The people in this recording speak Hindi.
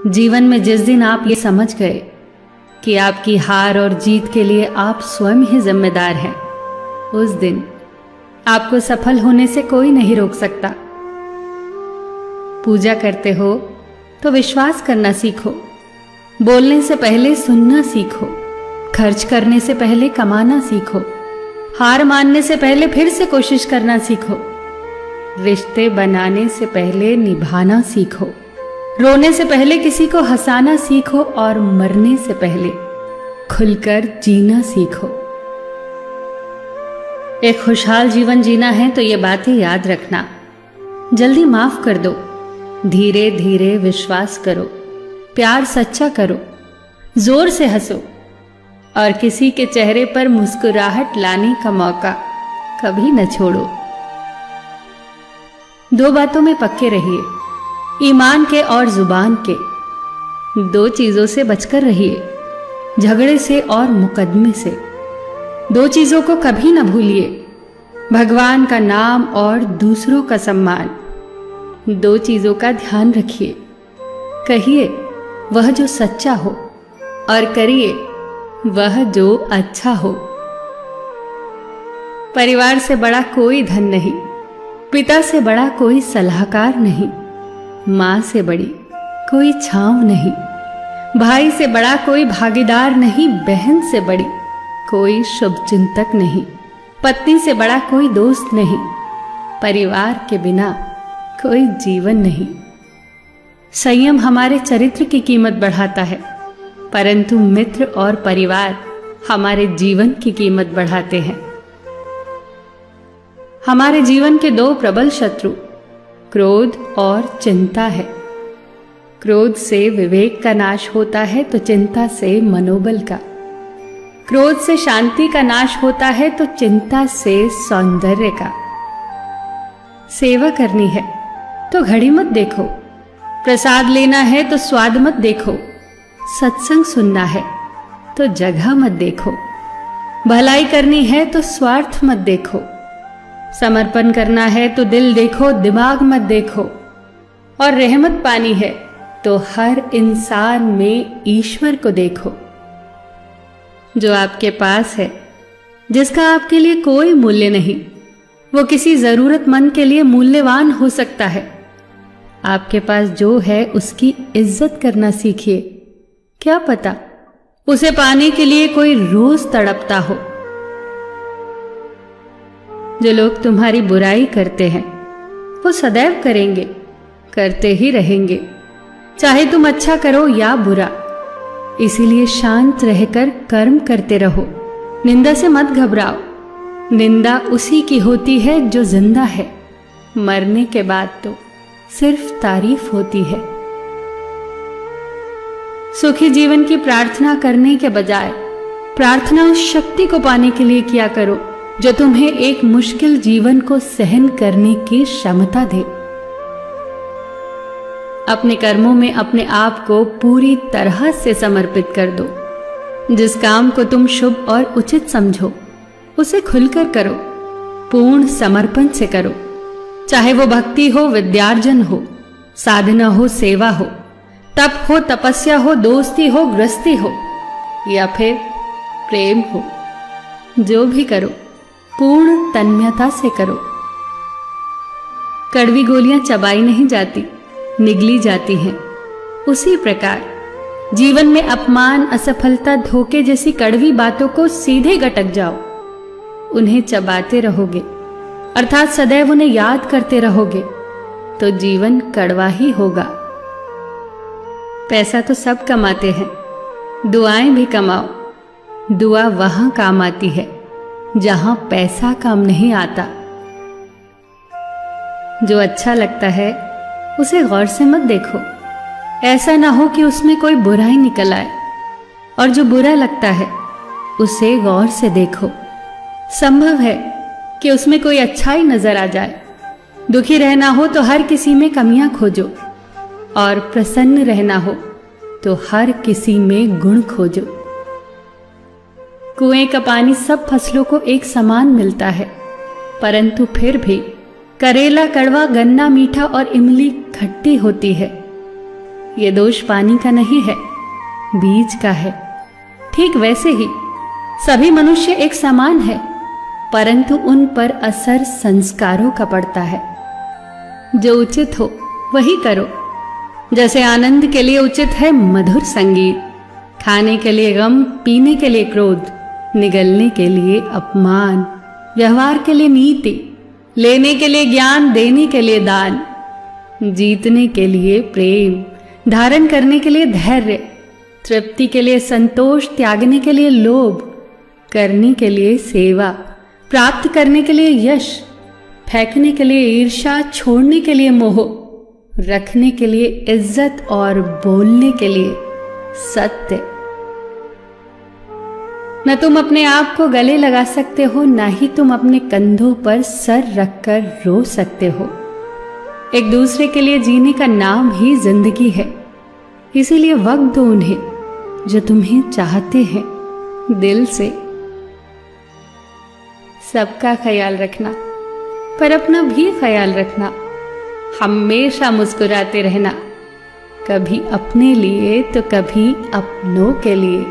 जीवन में जिस दिन आप ये समझ गए कि आपकी हार और जीत के लिए आप स्वयं ही जिम्मेदार हैं, उस दिन आपको सफल होने से कोई नहीं रोक सकता। पूजा करते हो तो विश्वास करना सीखो, बोलने से पहले सुनना सीखो, खर्च करने से पहले कमाना सीखो, हार मानने से पहले फिर से कोशिश करना सीखो, रिश्ते बनाने से पहले निभाना सीखो, रोने से पहले किसी को हंसाना सीखो और मरने से पहले खुलकर जीना सीखो। एक खुशहाल जीवन जीना है तो ये बातें याद रखना। जल्दी माफ कर दो, धीरे धीरे विश्वास करो, प्यार सच्चा करो, जोर से हंसो और किसी के चेहरे पर मुस्कुराहट लाने का मौका कभी न छोड़ो। दो बातों में पक्के रहिए, ईमान के और जुबान के। दो चीजों से बचकर रहिए, झगड़े से और मुकदमे से। दो चीजों को कभी न भूलिए, भगवान का नाम और दूसरों का सम्मान। दो चीजों का ध्यान रखिए, कहिए वह जो सच्चा हो और करिए वह जो अच्छा हो। परिवार से बड़ा कोई धन नहीं, पिता से बड़ा कोई सलाहकार नहीं, मां से बड़ी कोई छांव नहीं, भाई से बड़ा कोई भागीदार नहीं, बहन से बड़ी कोई शुभचिंतक नहीं, पत्नी से बड़ा कोई दोस्त नहीं, परिवार के बिना कोई जीवन नहीं। संयम हमारे चरित्र की कीमत बढ़ाता है, परंतु मित्र और परिवार हमारे जीवन की कीमत बढ़ाते हैं। हमारे जीवन के दो प्रबल शत्रु क्रोध और चिंता है। क्रोध से विवेक का नाश होता है तो चिंता से मनोबल का। क्रोध से शांति का नाश होता है तो चिंता से सौंदर्य का। सेवा करनी है तो घड़ी मत देखो, प्रसाद लेना है तो स्वाद मत देखो, सत्संग सुनना है तो जगह मत देखो, भलाई करनी है तो स्वार्थ मत देखो, समर्पण करना है तो दिल देखो, दिमाग मत देखो, और रहमत पानी है तो हर इंसान में ईश्वर को देखो। जो आपके पास है, जिसका आपके लिए कोई मूल्य नहीं, वो किसी जरूरतमंद के लिए मूल्यवान हो सकता है। आपके पास जो है उसकी इज्जत करना सीखिए, क्या पता उसे पाने के लिए कोई रोज तड़पता हो। जो लोग तुम्हारी बुराई करते हैं वो सदैव करेंगे, करते ही रहेंगे, चाहे तुम अच्छा करो या बुरा। इसीलिए शांत रहकर कर्म करते रहो, निंदा से मत घबराओ। निंदा उसी की होती है जो जिंदा है, मरने के बाद तो सिर्फ तारीफ होती है। सुखी जीवन की प्रार्थना करने के बजाय प्रार्थना उस शक्ति को पाने के लिए किया करो जो तुम्हें एक मुश्किल जीवन को सहन करने की क्षमता दे। अपने कर्मों में अपने आप को पूरी तरह से समर्पित कर दो। जिस काम को तुम शुभ और उचित समझो उसे खुलकर करो, पूर्ण समर्पण से करो। चाहे वो भक्ति हो, विद्यार्जन हो, साधना हो, सेवा हो, तप हो, तपस्या हो, दोस्ती हो, गृहस्थी हो या फिर प्रेम हो, जो भी करो पूर्ण तन्मयता से करो। कड़वी गोलियां चबाई नहीं जाती, निगली जाती हैं। उसी प्रकार जीवन में अपमान, असफलता, धोखे जैसी कड़वी बातों को सीधे गटक जाओ। उन्हें चबाते रहोगे, अर्थात सदैव उन्हें याद करते रहोगे, तो जीवन कड़वा ही होगा। पैसा तो सब कमाते हैं, दुआएं भी कमाओ। दुआ वहां काम आती है जहां पैसा काम नहीं आता। जो अच्छा लगता है उसे गौर से मत देखो, ऐसा ना हो कि उसमें कोई बुराई निकल आए, और जो बुरा लगता है उसे गौर से देखो। संभव है कि उसमें कोई अच्छाई नजर आ जाए। दुखी रहना हो तो हर किसी में कमियां खोजो, और प्रसन्न रहना हो तो हर किसी में गुण खोजो। कुएं का पानी सब फसलों को एक समान मिलता है, परंतु फिर भी करेला कड़वा, गन्ना मीठा और इमली खट्टी होती है। ये दोष पानी का नहीं है, बीज का है। ठीक वैसे ही सभी मनुष्य एक समान है, परंतु उन पर असर संस्कारों का पड़ता है। जो उचित हो वही करो। जैसे आनंद के लिए उचित है मधुर संगीत, खाने के लिए गम, पीने के लिए क्रोध, निगलने के लिए अपमान, व्यवहार के लिए नीति, लेने के लिए ज्ञान, देने के लिए दान, जीतने के लिए प्रेम, धारण करने के लिए धैर्य, तृप्ति के लिए संतोष, त्यागने के लिए लोभ, करने के लिए सेवा, प्राप्त करने के लिए यश, फेंकने के लिए ईर्ष्या, छोड़ने के लिए मोह, रखने के लिए इज्जत और बोलने के लिए सत्य। न तुम अपने आप को गले लगा सकते हो, न ही तुम अपने कंधों पर सर रखकर रो सकते हो। एक दूसरे के लिए जीने का नाम ही जिंदगी है। इसीलिए वक्त दो उन्हें जो तुम्हें चाहते हैं दिल से। सबका ख्याल रखना, पर अपना भी ख्याल रखना। हमेशा मुस्कुराते रहना, कभी अपने लिए तो कभी अपनों के लिए।